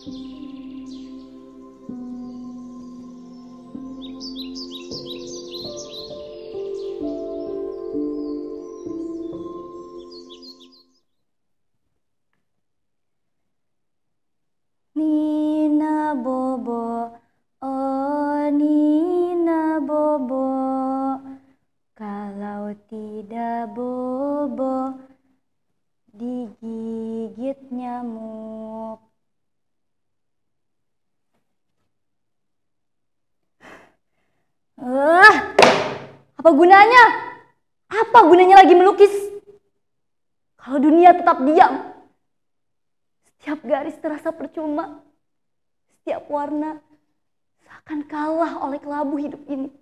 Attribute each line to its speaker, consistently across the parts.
Speaker 1: Nina Bobo, oh Nina Bobo, kalau tidak bobo digigit nyamuk. Apa gunanya? Apa gunanya lagi melukis? Kalau dunia tetap diam. Setiap garis terasa percuma. Setiap warna seakan kalah oleh kelabu hidup ini.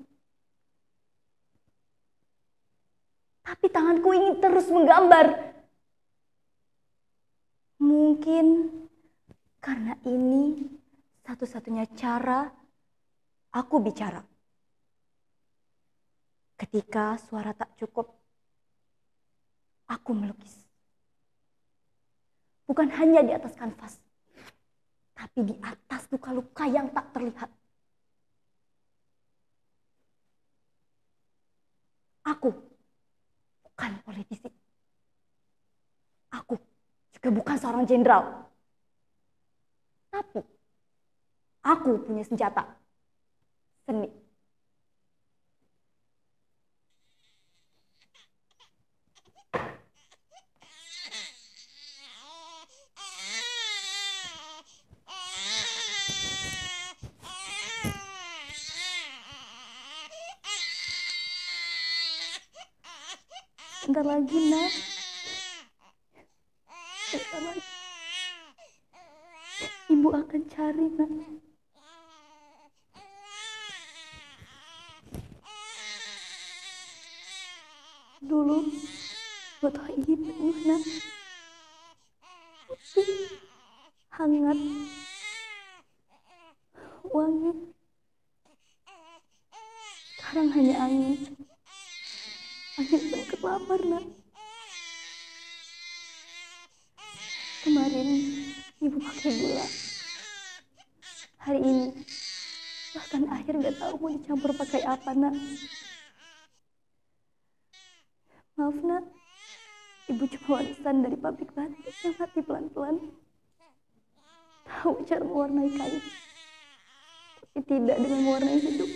Speaker 1: Tapi tanganku ingin terus menggambar. Mungkin karena ini satu-satunya cara aku bicara. Ketika suara tak cukup, aku melukis. Bukan hanya di atas kanvas, tapi di atas luka-luka yang tak terlihat. Aku bukan politisi. Aku juga bukan seorang jenderal. Tapi aku punya senjata. Seni. Bentar lagi, Nak. Bentar lagi. Ibu akan cari, Nak. Dulu, botol ini penuh, Nak. Putih, hangat, wangi. Sekarang hanya angin. Angin sengket lapar, Nak. Kemarin ibu pakai gula. Hari ini bahkan air gak tahu mau dicampur pakai apa, Nak. Maaf, Nak. Ibu cuma warisan dari pabrik batik yang mati pelan-pelan. Tahu cara mewarnai kain, tapi tidak dengan mewarnai hidup.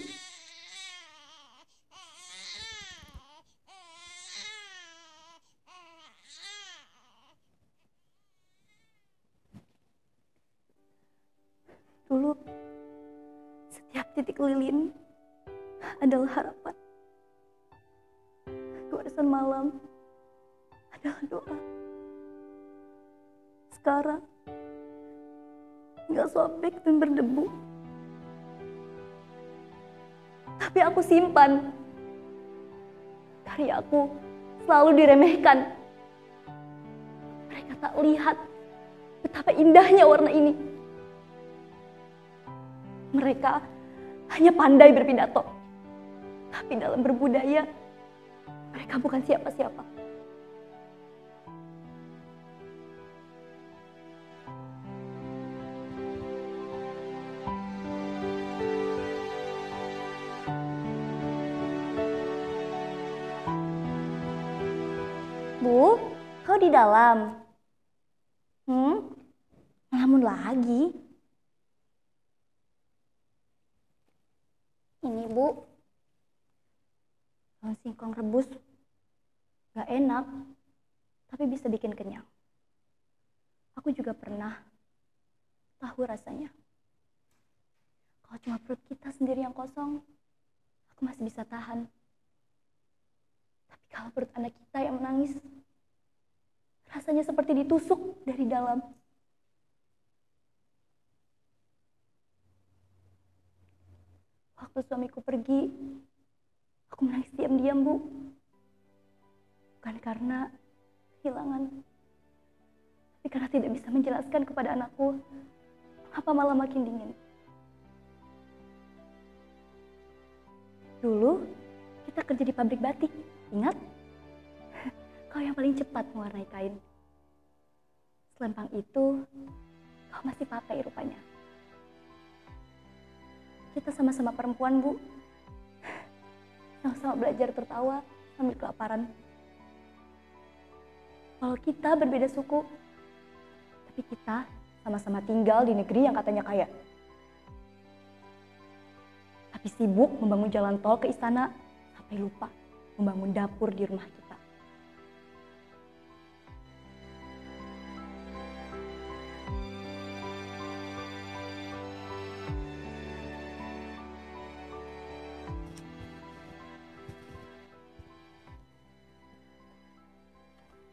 Speaker 1: Dulu, setiap titik lilin adalah harapan. Goresan malam adalah doa. Sekarang, tinggal sobek dan berdebu. Tapi aku simpan. Karyaku selalu diremehkan. Mereka tak lihat betapa indahnya warna ini. Mereka hanya pandai berpidato. Tapi dalam berbudaya, mereka bukan siapa-siapa. Bu, kau di dalam? Ngelamun lagi? Ini, Bu. Daun singkong rebus. Gak enak, tapi bisa bikin kenyang. Aku juga pernah tahu rasanya. Kalau cuma perut kita sendiri yang kosong, aku masih bisa tahan. Tapi kalau perut anak kita yang menangis, rasanya seperti ditusuk dari dalam. Waktu suamiku pergi, aku menangis diam-diam, Bu. Bukan karena kehilangan, tapi karena tidak bisa menjelaskan kepada anakku mengapa malah makin dingin. Dulu kita kerja di pabrik batik, ingat? Kau yang paling cepat mewarnai kain. Selempang itu, Kau masih pakai rupanya. Kita sama-sama perempuan, Bu. Sama-sama belajar tertawa sambil kelaparan. Walau kita berbeda suku, tapi kita sama-sama tinggal di negeri yang katanya kaya. Tapi sibuk membangun jalan tol ke istana, sampai lupa membangun dapur di rumah kita.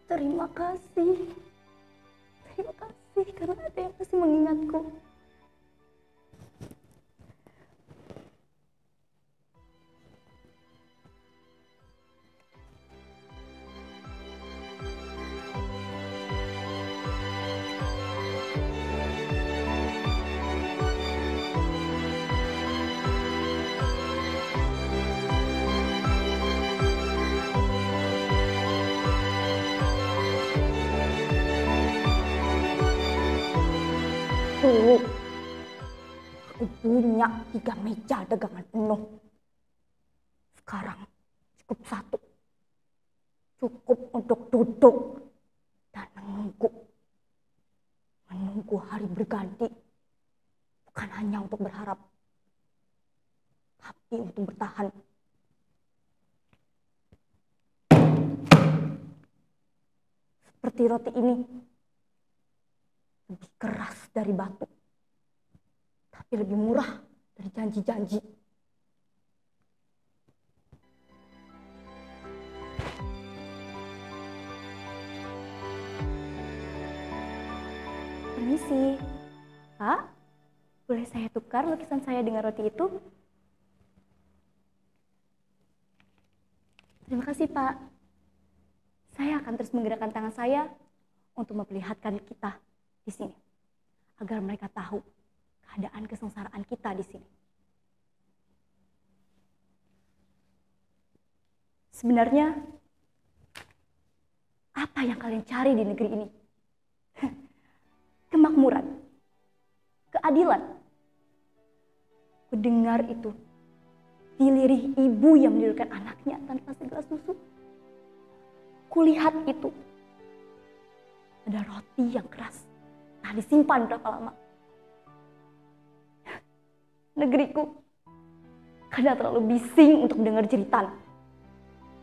Speaker 1: Terima kasih. Terima kasih karena ada yang masih mengingatku. Dulu, aku punya 3 meja dagangan penuh. Sekarang cukup 1. Cukup untuk duduk dan menunggu. Menunggu hari berganti. Bukan hanya untuk berharap, tapi untuk bertahan. Seperti roti ini. Lebih keras dari batu, tapi lebih murah dari janji-janji. Permisi, Pak, boleh saya tukar lukisan saya dengan roti itu? Terima kasih, Pak. Saya akan terus menggerakkan tangan saya untuk memperlihatkan kita di sini, agar mereka tahu keadaan kesengsaraan kita di sini. Sebenarnya, apa yang kalian cari di negeri ini? Kemakmuran, keadilan. Kudengar itu dilirih ibu yang menidurkan anaknya tanpa segelas susu. Kulihat itu ada roti yang keras. Nah, disimpan berapa lama? Negeriku kadang terlalu bising untuk mendengar jeritan,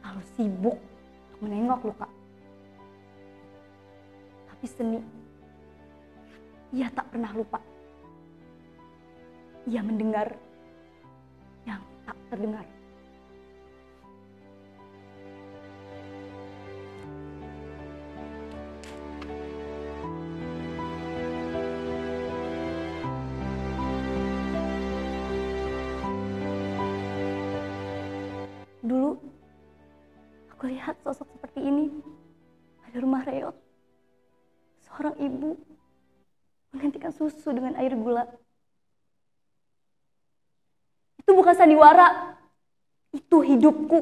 Speaker 1: terlalu sibuk untuk menengok luka. Tapi seni, ia tak pernah lupa. Ia mendengar yang tak terdengar. Dulu, aku lihat sosok seperti ini. Ada rumah reot. Seorang ibu menggantikan susu dengan air gula. Itu bukan sandiwara. Itu hidupku.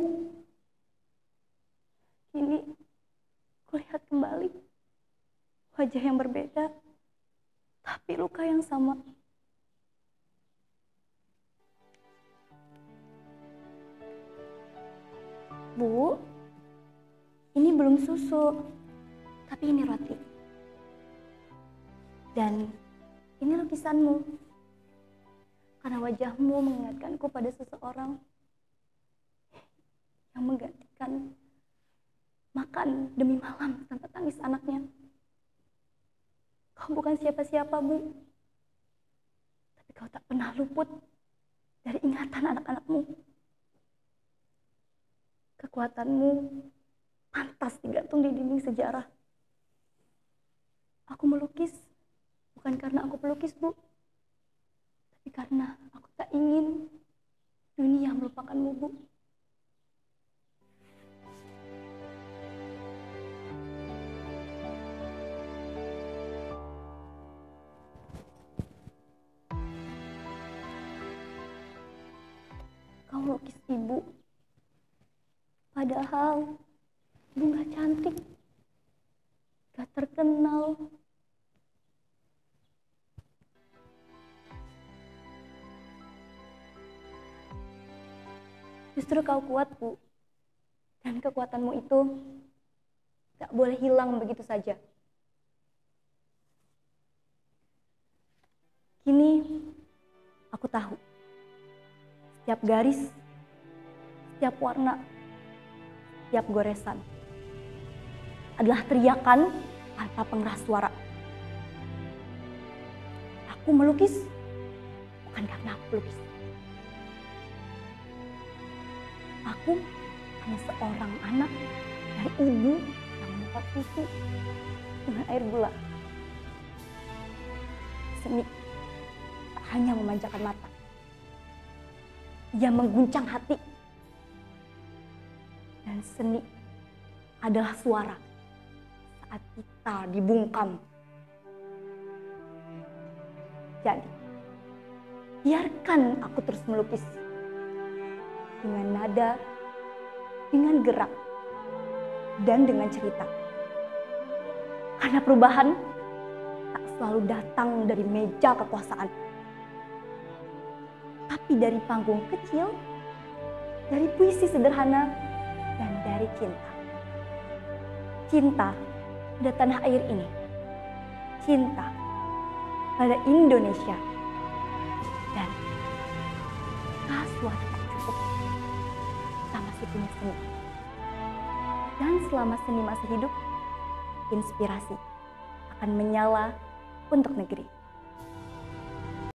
Speaker 1: Kini, kulihat kembali. Wajah yang berbeda, tapi luka yang sama. Bu, ini belum susu, tapi ini roti. Dan ini lukisanmu. Karena wajahmu mengingatkanku pada seseorang yang menggantikan makan demi malam tanpa tangis anaknya. Kau bukan siapa-siapa, Bu. Tapi kau tak pernah luput dari ingatan anak-anakmu. Kekuatanmu pantas digantung di dinding sejarah. Aku melukis bukan karena aku pelukis, Bu. Tapi karena aku tak ingin dunia melupakanmu, Bu. Kau lukis ibu. Padahal ibu gak cantik, gak terkenal. Justru kau kuat, Bu. Dan kekuatanmu itu gak boleh hilang begitu saja. Kini aku tahu setiap garis, setiap warna, setiap goresan adalah teriakan tanpa pengeras suara. Aku melukis bukan karena aku pelukis. Aku hanya seorang anak dari ibu yang membuat susu dengan air gula. Seni tak hanya memanjakan mata, ia mengguncang hati. Dan seni adalah suara saat kita dibungkam. Jadi, biarkan aku terus melukis dengan nada, dengan gerak, dan dengan cerita. Karena perubahan tak selalu datang dari meja kekuasaan, tapi dari panggung kecil, dari puisi sederhana, dan dari cinta. Cinta pada tanah air ini, cinta pada Indonesia, dan kasuara tak cukup, kita masih punya seni. Dan selama seni masih hidup, inspirasi akan menyala untuk negeri.